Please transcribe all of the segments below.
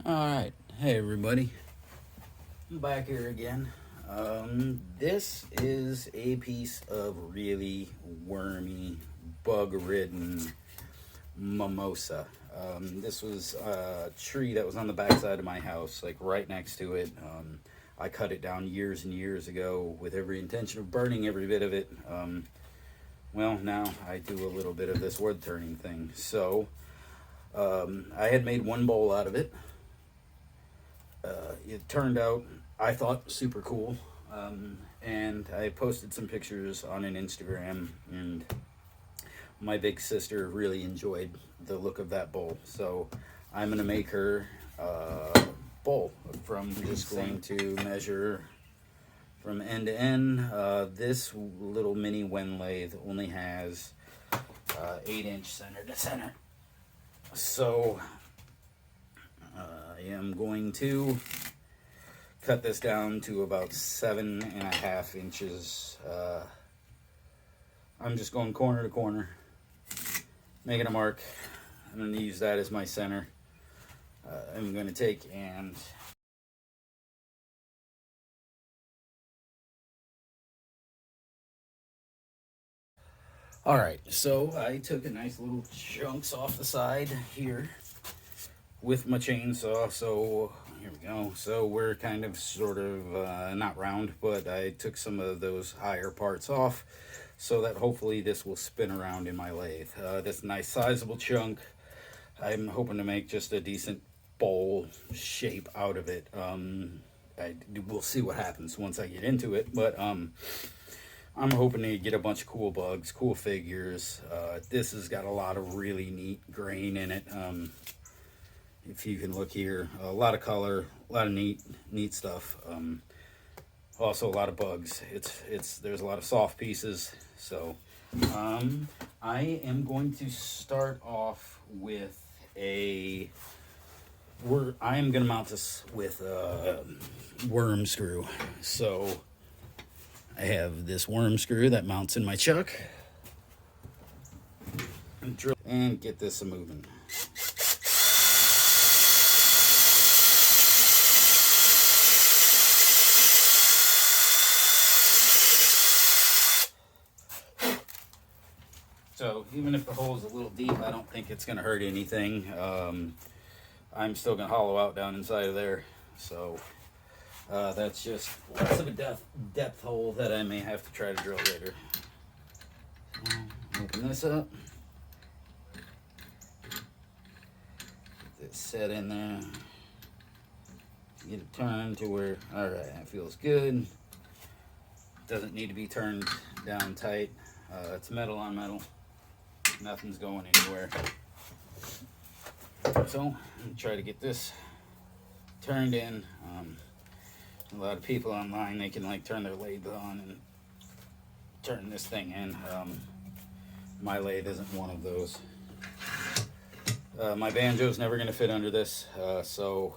Alright, hey everybody, I'm back here again. This is a piece of really wormy, bug-ridden mimosa. This was a tree that was on the backside of my house, like right next to it. I cut it down years and years ago with every intention of burning every bit of it. Well, now I do a little bit of this wood turning thing. So, I had made one bowl out of it. It turned out, I thought, super cool. And I posted some pictures on an Instagram, and my big sister really enjoyed the look of that bowl. So I'm going to make her a bowl from just going to measure from end to end. This little mini Wen lathe only has 8-inch center to center. So I am going to cut this down to about 7.5 inches. I'm just going corner to corner, making a mark. I'm going to use that as my center. I'm going to take and alright, so I took a nice little chunks off the side here with my chainsaw. So here we go. So we're kind of sort of not round, but I took some of those higher parts off so that hopefully this will spin around in my lathe. This nice sizable chunk. I'm hoping to make just a decent bowl shape out of it. We'll see what happens once I get into it, but I'm hoping to get a bunch of cool bugs, cool figures. This has got a lot of really neat grain in it. If you can look here, a lot of color, a lot of neat stuff. Also a lot of bugs. There's a lot of soft pieces. So I am going to start off with I am going to mount this with a worm screw. So I have this worm screw that mounts in my chuck. And get this moving. So even if the hole is a little deep, I don't think it's going to hurt anything. I'm still going to hollow out down inside of there. So that's just less of a depth hole that I may have to try to drill later. Open this up. Get this set in there. Get it turned to where, alright, that feels good. Doesn't need to be turned down tight. It's metal on metal. Nothing's going anywhere. So, try to get this turned in. A lot of people online, they can like turn their lathe on and turn this thing in. My lathe isn't one of those. My banjo's never going to fit under this, so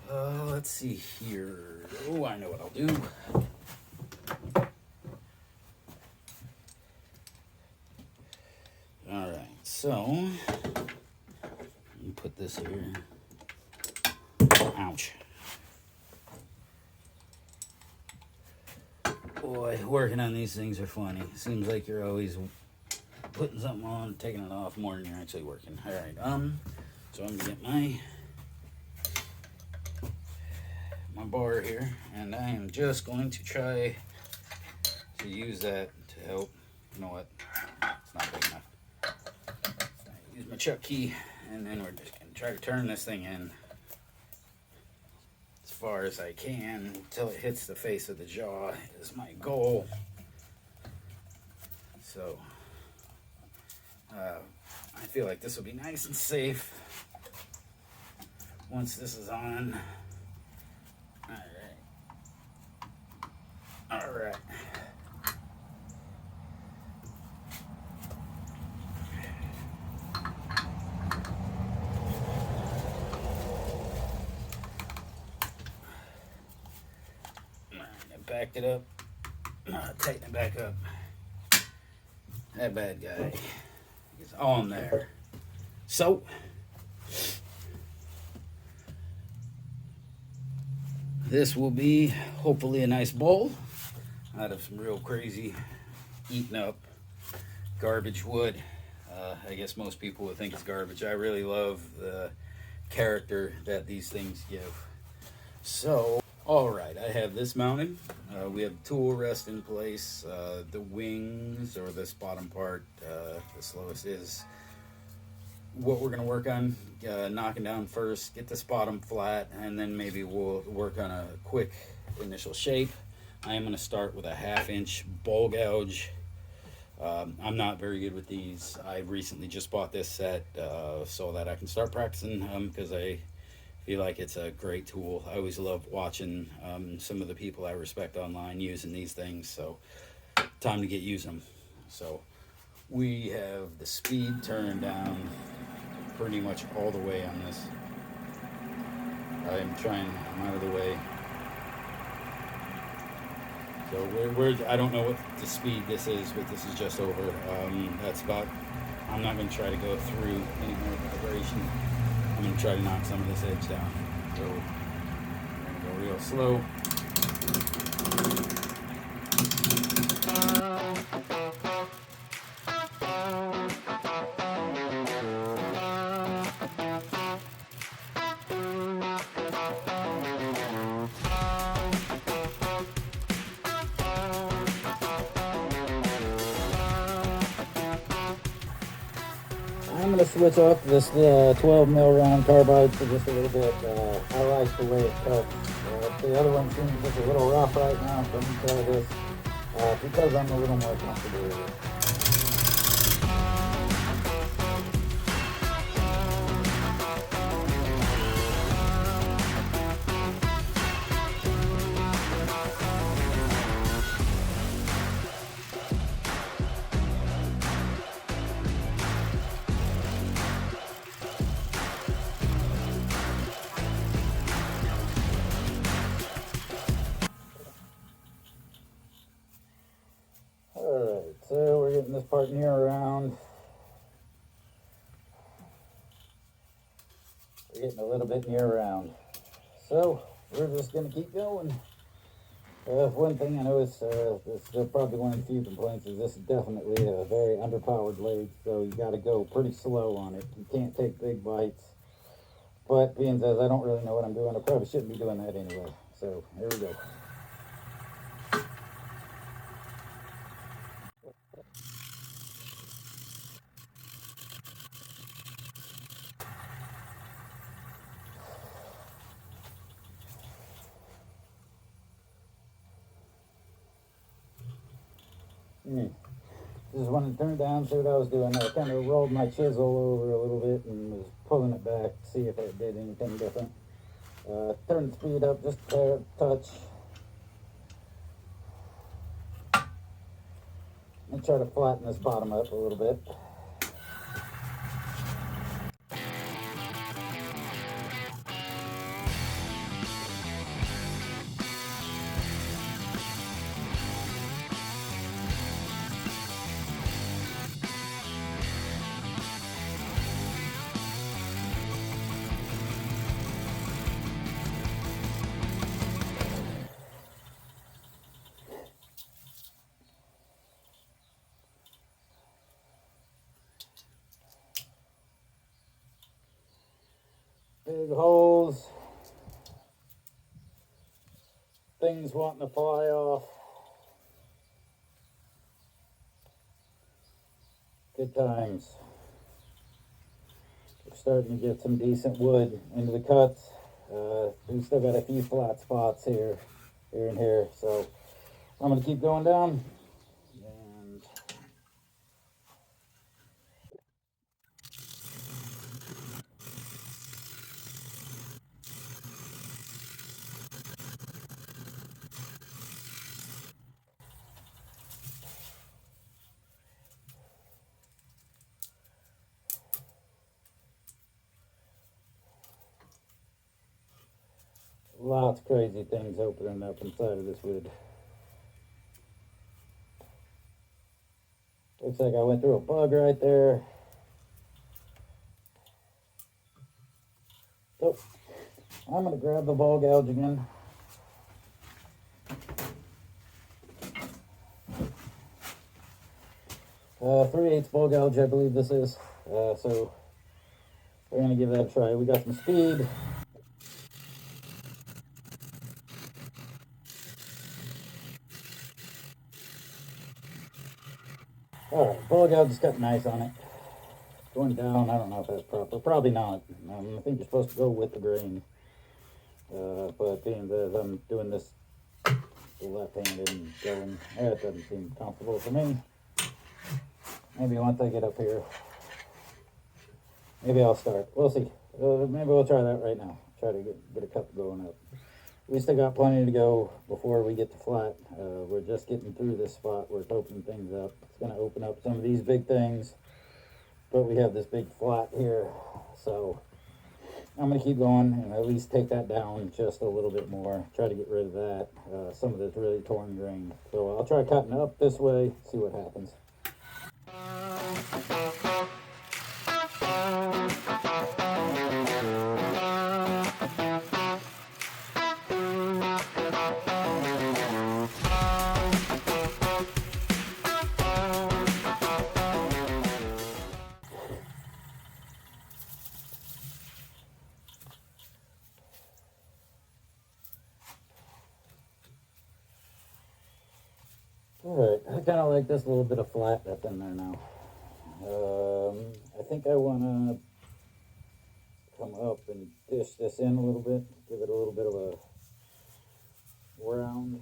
let's see here. Oh, I know what I'll do. Alright, so put this here. Ouch. Boy, working on these things are funny. Seems like you're always putting something on, taking it off more than you're actually working. Alright, so I'm gonna get my bar here, and I am just going to try to use that to help. You know what? It's not big enough. Use my chuck key, and then we're just gonna try to turn this thing in as far as I can until it hits the face of the jaw is my goal. So I feel like this will be nice and safe once this is on. All right. Backed it up. Tighten it back up. That bad guy is on there. So This will be hopefully a nice bowl out of some real crazy eaten up garbage wood. I guess most people would think it's garbage. I really love the character that these things give. So, all right, I have this mounted. We have tool rest in place. The wings, or this bottom part, the slowest, is what we're going to work on. Knocking down first, get this bottom flat, and then maybe we'll work on a quick initial shape. I am going to start with a 1/2 inch ball gouge. I'm not very good with these. I recently just bought this set so that I can start practicing because I feel like it's a great tool. I always love watching some of the people I respect online using these things, so time to get using them. So we have the speed turned down pretty much all the way on this. I'm out of the way. So I don't know what the speed this is, but this is just over. That's about, I'm not going to try to go through any more vibration. I'm going to try to knock some of this edge down. So we're going to go real slow. I'm going to switch off this 12 mil round carbide for just a little bit. I like the way it cuts. The other one seems just a little rough right now, so I'm going to try this because I'm a little more comfortable with it. Alright, so we're getting this part near around. We're getting a little bit near around. So we're just going to keep going. One thing I noticed, this is probably one of the few complaints, is this is definitely a very underpowered lathe, so you got to go pretty slow on it. You can't take big bites. But being as I don't really know what I'm doing, I probably shouldn't be doing that anyway. So here we go. Just wanted to turn it down, see what I was doing. I kind of rolled my chisel over a little bit and was pulling it back to see if it did anything different. Turned the speed up just a touch. And try to flatten this bottom up a little bit. Big holes. Things wanting to fly off. Good times. We're starting to get some decent wood into the cuts. We've still got a few flat spots here and here. So I'm going to keep going down. And lots of crazy things opening up inside of this wood. Looks like I went through a bug right there. So I'm going to grab the ball gouge again. 3/8 ball gouge, I believe this is. So we're going to give that a try. We got some speed. Alright, ball gouge has got nice on it. Going down, I don't know if that's proper. Probably not. I think you're supposed to go with the grain. But being that I'm doing this left-handed and going, that doesn't seem comfortable for me. Maybe once I get up here, maybe I'll start. We'll see. Maybe we'll try that right now. Try to get a cup going up. We still got plenty to go before we get to flat. We're just getting through this spot where it's opening things up. It's going to open up some of these big things, but we have this big flat here. So I'm going to keep going and at least take that down just a little bit more. Try to get rid of that. Some of this really torn grain. So I'll try cutting up this way, see what happens. Alright, I kind of like this little bit of flat that's in there now. I think I want to come up and dish this in a little bit, give it a little bit of a round.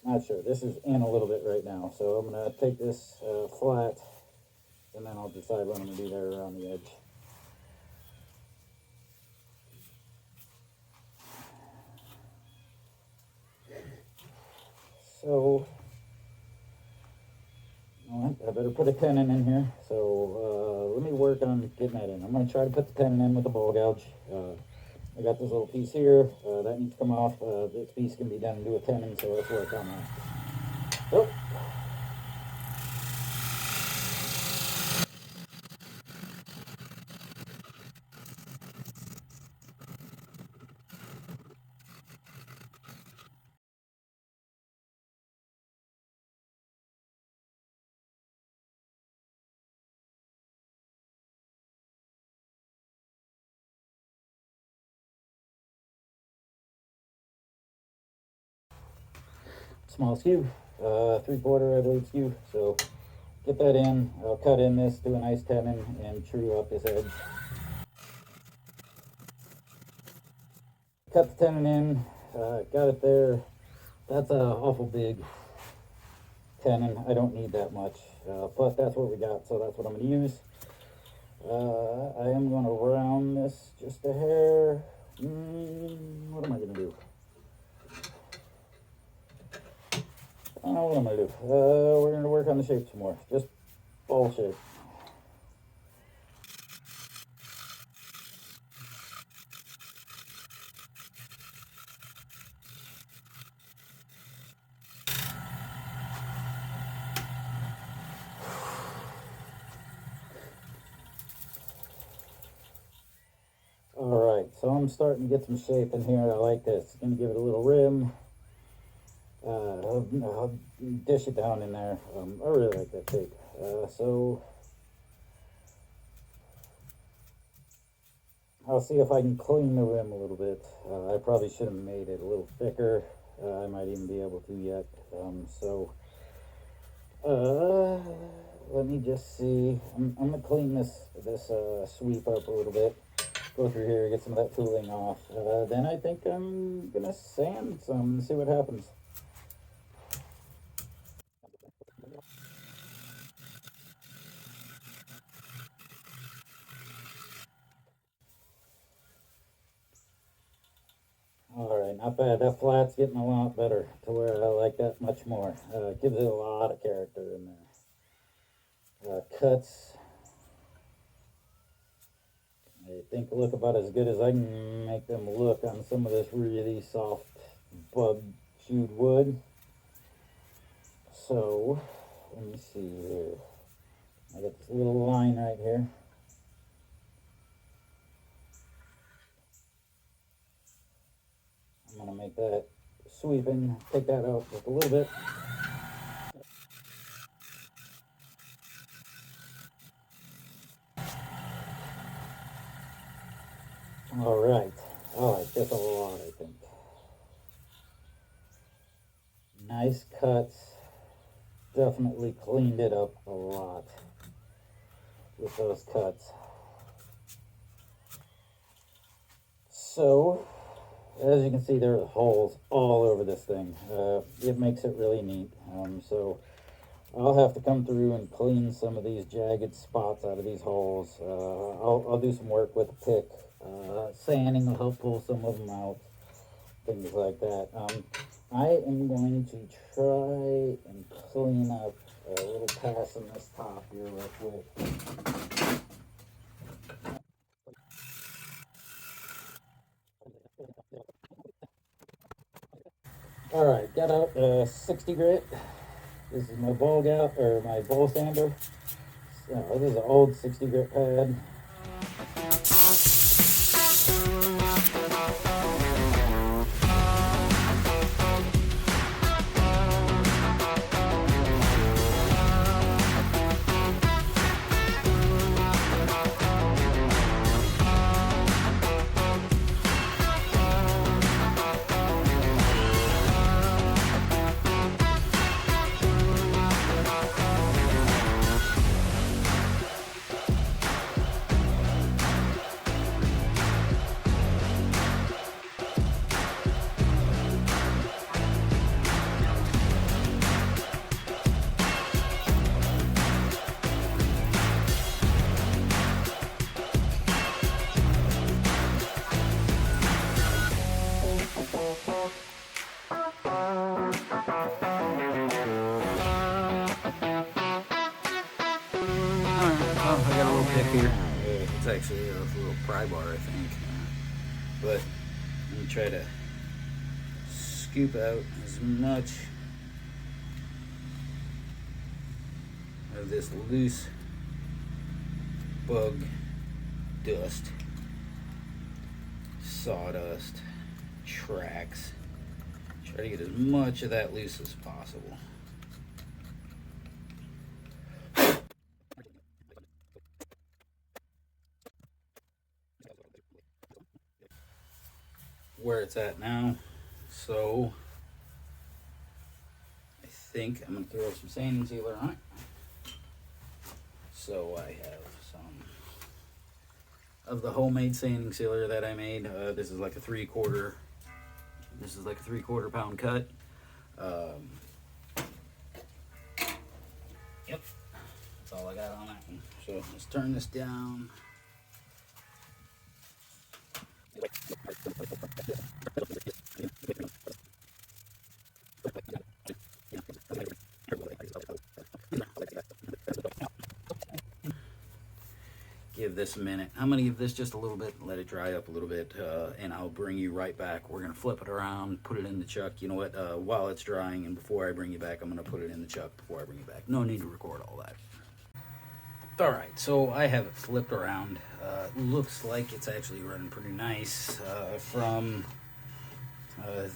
Not sure, this is in a little bit right now, so I'm going to take this flat and then I'll decide what I'm going to do there around the edge. So, I better put a tenon in here. So let me work on getting that in. I'm going to try to put the tenon in with the ball gouge. I got this little piece here. That needs to come off. This piece can be done into a tenon, so let's work on that. Oh. Small skew, 3/4 I believe skew. So get that in. I'll cut in this, do a nice tenon, and true up this edge. Cut the tenon in. Got it there. That's a awful big tenon. I don't need that much, but that's what we got, so that's what I'm going to use. I am going to round this just a hair. What am I going to do? I don't know what I'm going to do. We're going to work on the shape some more. Just ball shape. Alright, so I'm starting to get some shape in here. I like this. Going to give it a little rim. I'll dish it down in there. I really like that shape. So I'll see if I can clean the rim a little bit. I probably should have made it a little thicker. I might even be able to yet. Let me just see. I'm gonna clean this sweep up a little bit. Go through here, get some of that tooling off. Then I think I'm gonna sand some and see what happens. Alright, not bad. That flat's getting a lot better to where I like that much more. Gives it a lot of character in there. Cuts, I think look about as good as I can make them look on some of this really soft bug chewed wood. So, let me see here. I got this little line right here. I'm going to make that sweeping, take that out just a little bit. All right. I like this a lot, I think. Nice cuts. Definitely cleaned it up a lot with those cuts. So, as you can see, there are holes all over this thing. It makes it really neat. So I'll have to come through and clean some of these jagged spots out of these holes. I'll do some work with a pick. Sanding will help pull some of them out. Things like that. I am going to try and clean up a little pass in this top here real quick. All right, got out 60 grit. This is my bowl gout or my bowl sander. This is an old 60 grit pad. Oh, I got a little pick here. It's actually a little pry bar, I think. But let me try to scoop out as much of this loose bug dust, sawdust, tracks. Try to get as much of that loose as possible. Where it's at now. So I think I'm going to throw some sanding sealer on it. So I have some of the homemade sanding sealer that I made. This is like a 3/4. This is like a 3/4 pound cut. Yep, that's all I got on that one. So let's turn this down. Give this a minute. I'm going to give this just a little bit, let it dry up a little bit, and I'll bring you right back. We're going to flip it around, put it in the chuck. You know what? While it's drying and before I bring you back, I'm going to put it in the chuck before I bring you back. No need to record all that. All right, so I have it flipped around. Looks like it's actually running pretty nice from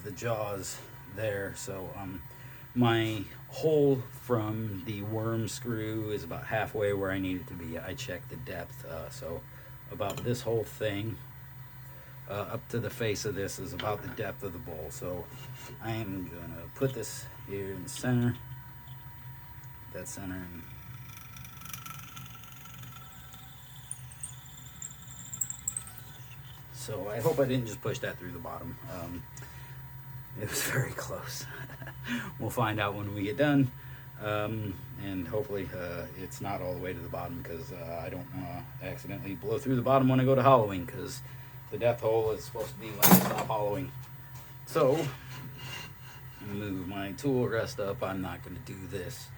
the jaws there. So my hole from the worm screw is about halfway where I need it to be. I checked the depth, so about this whole thing up to the face of this is about the depth of the bowl. So I am gonna put this here in the center, that center, and so I hope I didn't just push that through the bottom. It was very close. We'll find out when we get done. And hopefully it's not all the way to the bottom, because I don't want to accidentally blow through the bottom when I go to hollowing, because the depth hole is supposed to be when I stop hollowing. So move my tool rest up. I'm not going to do this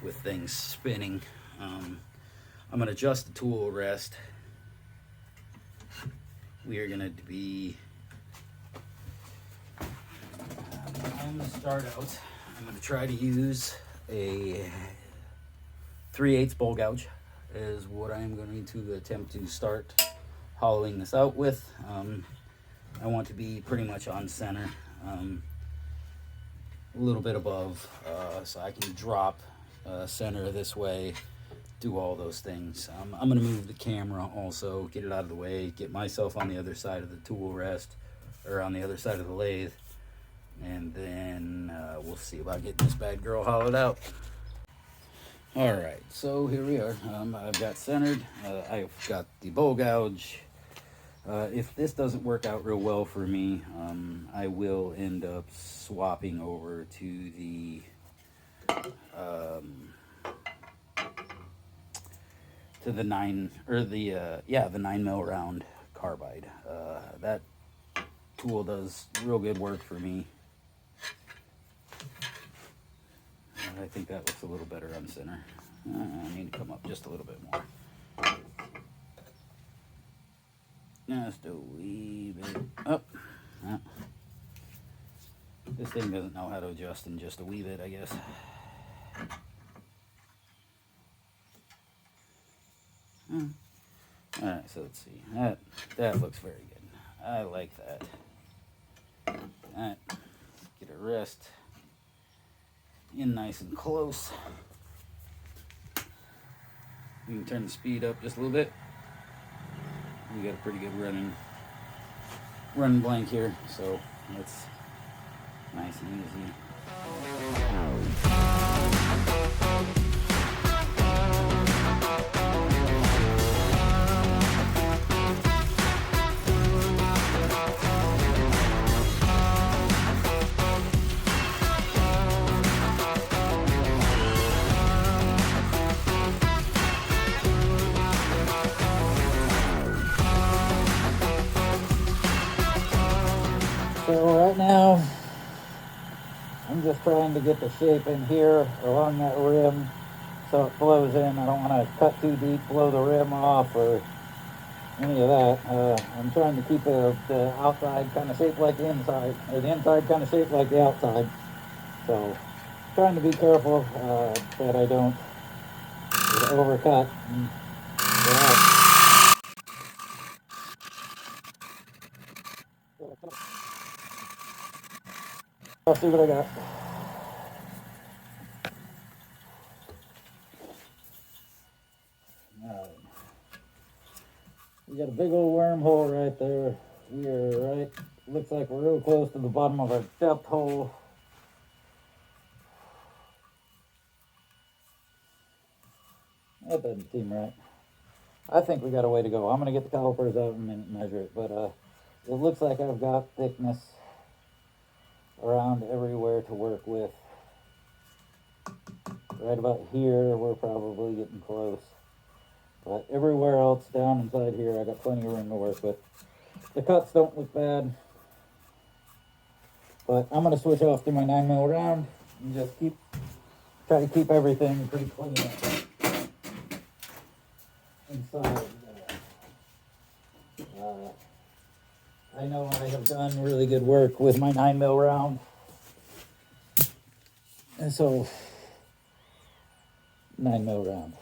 with things spinning. I'm going to adjust the tool rest. We are going to be I'm going to start out. I'm going to try to use a 3/8 bowl gouge is what I'm going to attempt to start hollowing this out with. I want to be pretty much on center, a little bit above, so I can drop center this way do all those things. I'm going to move the camera also, get it out of the way, get myself on the other side of the tool rest, or on the other side of the lathe, and then we'll see about getting this bad girl hollowed out. Alright, so here we are. I've got centered, I've got the bowl gouge. If this doesn't work out real well for me, I will end up swapping over to the the 9 mil round carbide. That tool does real good work for me. I think that looks a little better on center. I need to come up just a little bit more. Just a wee bit up. This thing doesn't know how to adjust in just a wee bit, I guess. Alright, so let's see. That looks very good. I like that. Alright, get a rest in nice and close. We can turn the speed up just a little bit. We got a pretty good running blank here, so it's nice and easy. So right now, I'm just trying to get the shape in here along that rim so it flows in. I don't want to cut too deep, blow the rim off, or any of that. I'm trying to keep the outside kind of shaped like the inside, or the inside kind of shaped like the outside. So trying to be careful that I don't overcut. I'll see what I got. Alright. We got a big old wormhole right there. We are right, looks like we're real close to the bottom of our depth hole. That doesn't seem right. I think we got a way to go. I'm going to get the calipers out and measure it, but it looks like I've got thickness around everywhere to work with. Right about here, we're probably getting close. But everywhere else down inside here, I got plenty of room to work with. The cuts don't look bad. But I'm going to switch off to my 9mm round and just try to keep everything pretty clean inside. I know I have done really good work with my 9mm round. And so, 9mm round.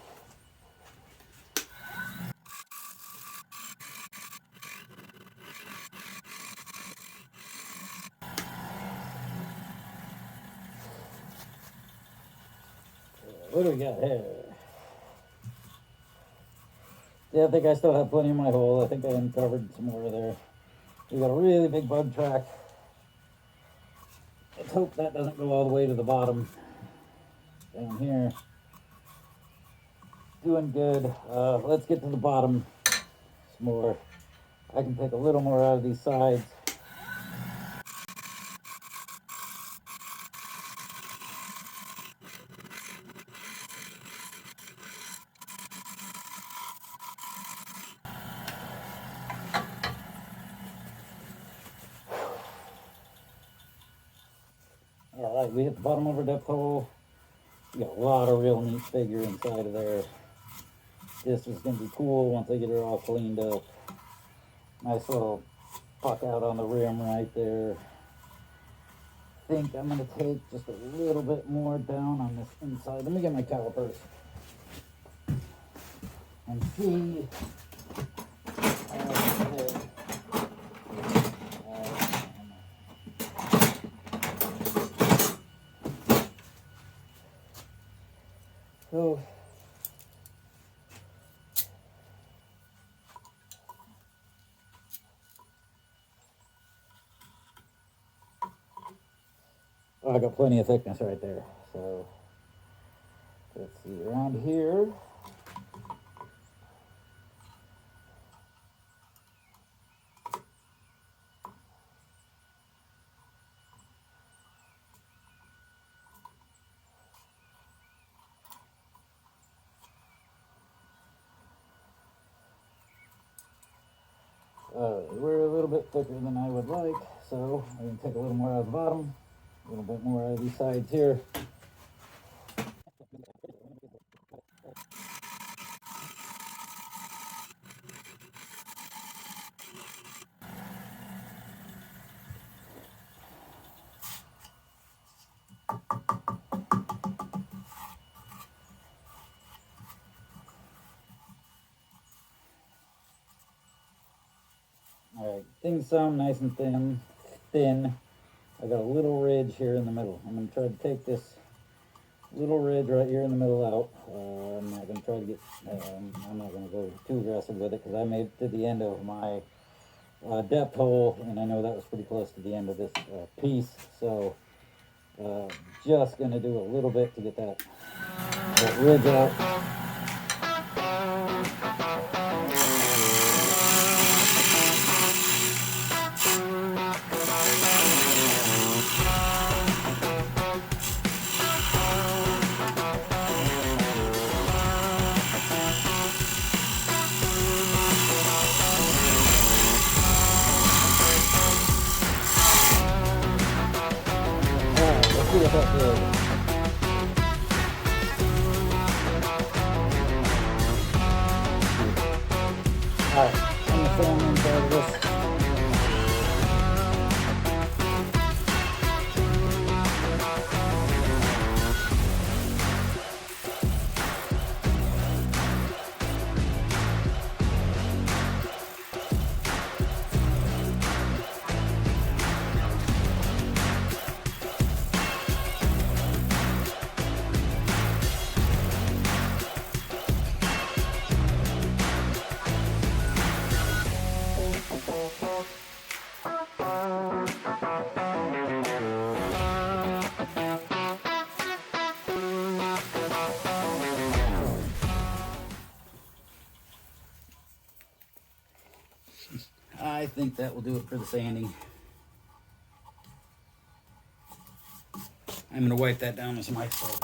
What do we got here? Yeah, I think I still have plenty in my hole. I think I uncovered some more there. We got a really big bug track. Let's hope that doesn't go all the way to the bottom. Down here. Doing good. Let's get to the bottom some more. I can take a little more out of these sides. Alright, we hit the bottom of our depth hole. We got a lot of real neat figure inside of there. This is going to be cool once I get her all cleaned up. Nice little puck out on the rim right there. I think I'm going to take just a little bit more down on this inside. Let me get my calipers and see. So Oh, I got plenty of thickness right there. So let's see around here. We're a little bit thicker than I would like, so I can take a little more out of the bottom, a little bit more out of these sides here. All right, things sound nice and thin. I got a little ridge here in the middle. I'm gonna try to take this little ridge right here in the middle out. I'm not gonna try to get, I'm not gonna go too aggressive with it because I made it to the end of my depth hole, and I know that was pretty close to the end of this piece. So just gonna do a little bit to get that ridge out. Let's see what that feels. Alright, I'm gonna film inside of this. I think that will do it for the sanding. I'm gonna wipe that down with some ice water.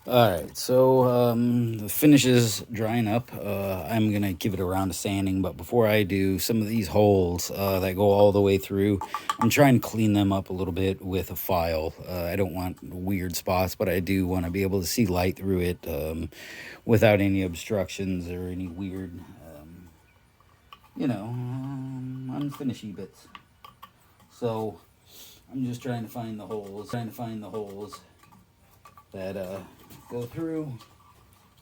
Alright, so the finish is drying up. I'm going to give it a round of sanding, but before I do, some of these holes that go all the way through, I'm trying to clean them up a little bit with a file. I don't want weird spots, but I do want to be able to see light through it without any obstructions or any weird, unfinishy bits. So I'm just trying to find the holes, that go through,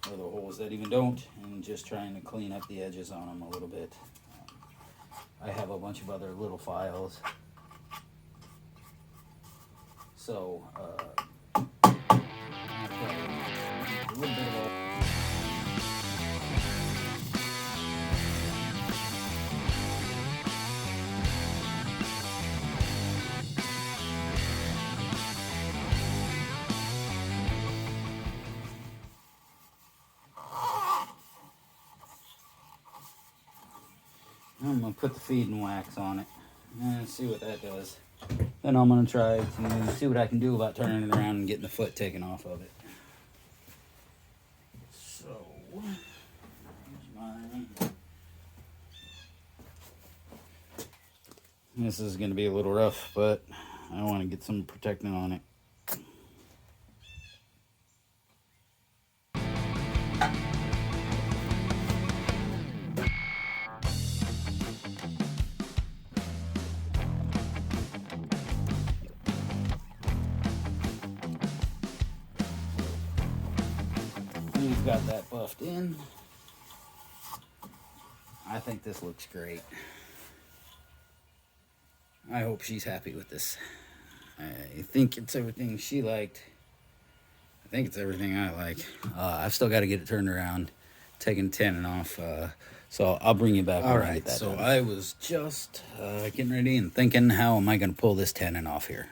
or the holes that even don't, and just trying to clean up the edges on them a little bit. I have a bunch of other little files, so a little bit of I'm going to put the feeding wax on it and see what that does. Then I'm going to try to see what I can do about turning it around and getting the foot taken off of it. So, here's mine. This is going to be a little rough, but I want to get some protectant on it. We've got that buffed in. I think this looks great. I hope she's happy with this. I think it's everything she liked. think it's everything I like. I've still got to get it turned around, taking tenon off. So I'll bring you back. All right. So done. I was just getting ready and thinking, how am I going to pull this tenon off here?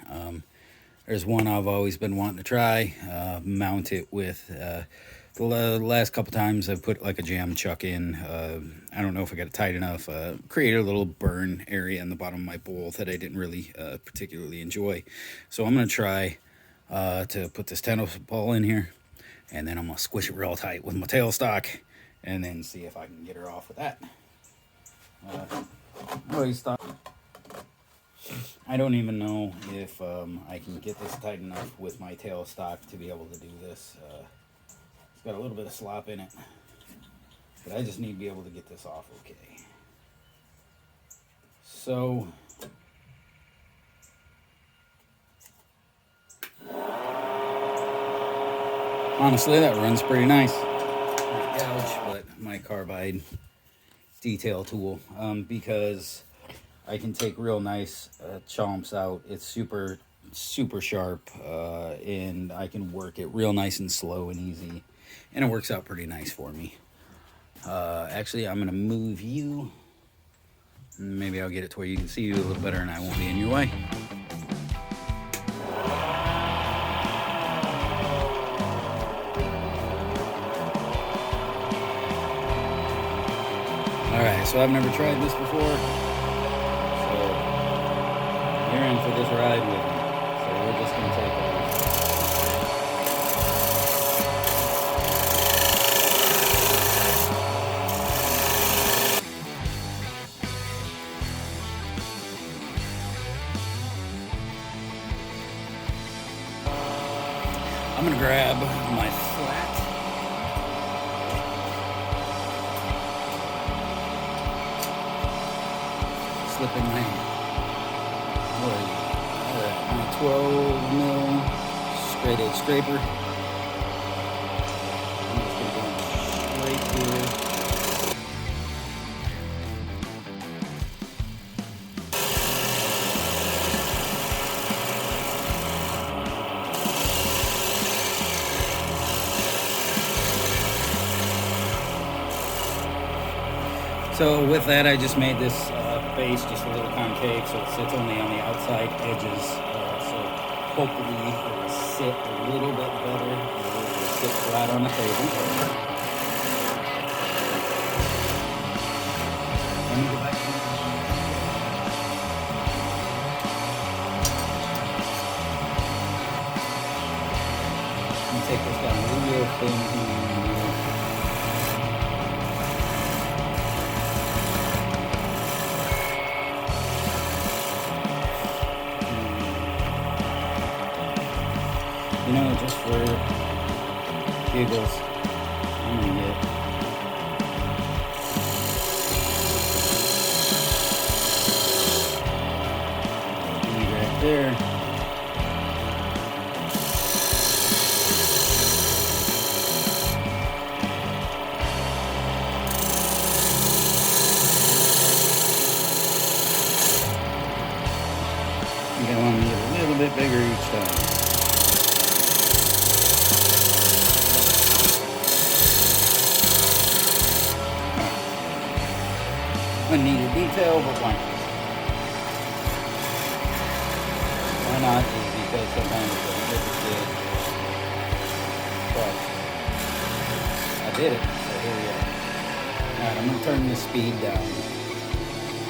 There's one I've always been wanting to try. Mount it with. The last couple times I've put like a jam chuck in. I don't know if I got it tight enough. Created a little burn area in the bottom of my bowl that I didn't really particularly enjoy. So I'm going to try to put this tenon ball in here, and then I'm going to squish it real tight with my tailstock, and then see if I can get her off with that. I don't even know if I can get this tight enough with my tailstock to be able to do this. It's got a little bit of slop in it, but I just need to be able to get this off okay. So honestly, that runs pretty nice. Not gouge, but my carbide detail tool, because I can take real nice chomps out. It's super sharp, and I can work it real nice and slow and easy, and it works out pretty nice for me. Actually, I'm gonna move you. Maybe I'll get it to where you can see you a little better and I won't be in your way. Alright, so I've never tried this before, so you're in for this ride with me. So we're just going to take it. I'm going to grab my flat. Slip in my, my 12 mil straight edge scraper. I'm just going to go right here. So with that, I just made this base just a little concave, so it sits only on the outside edges. So hopefully it will sit a little bit better. It will sit flat on the table. Let me go back. Let me take this down real thin here. You know, just for giggles, I'm gonna get B right there. I think I want to get a little bit bigger each time. Unneeded detail, but why not? Why not? Is because sometimes it doesn't look as good. But I did it, so here we are. Alright, I'm going to turn the speed down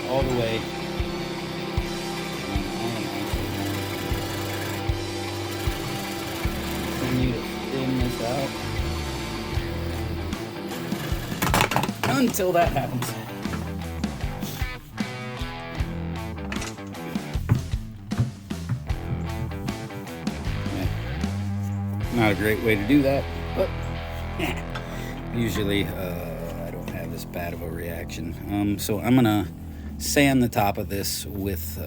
all the way. Continue to thin this out until that happens. Not a great way to do that, but usually I don't have this bad of a reaction. So I'm gonna sand the top of this with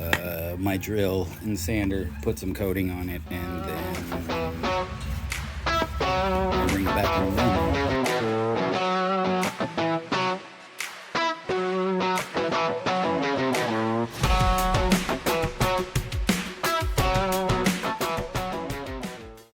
my drill and sander, put some coating on it, and then I'll bring it back and run.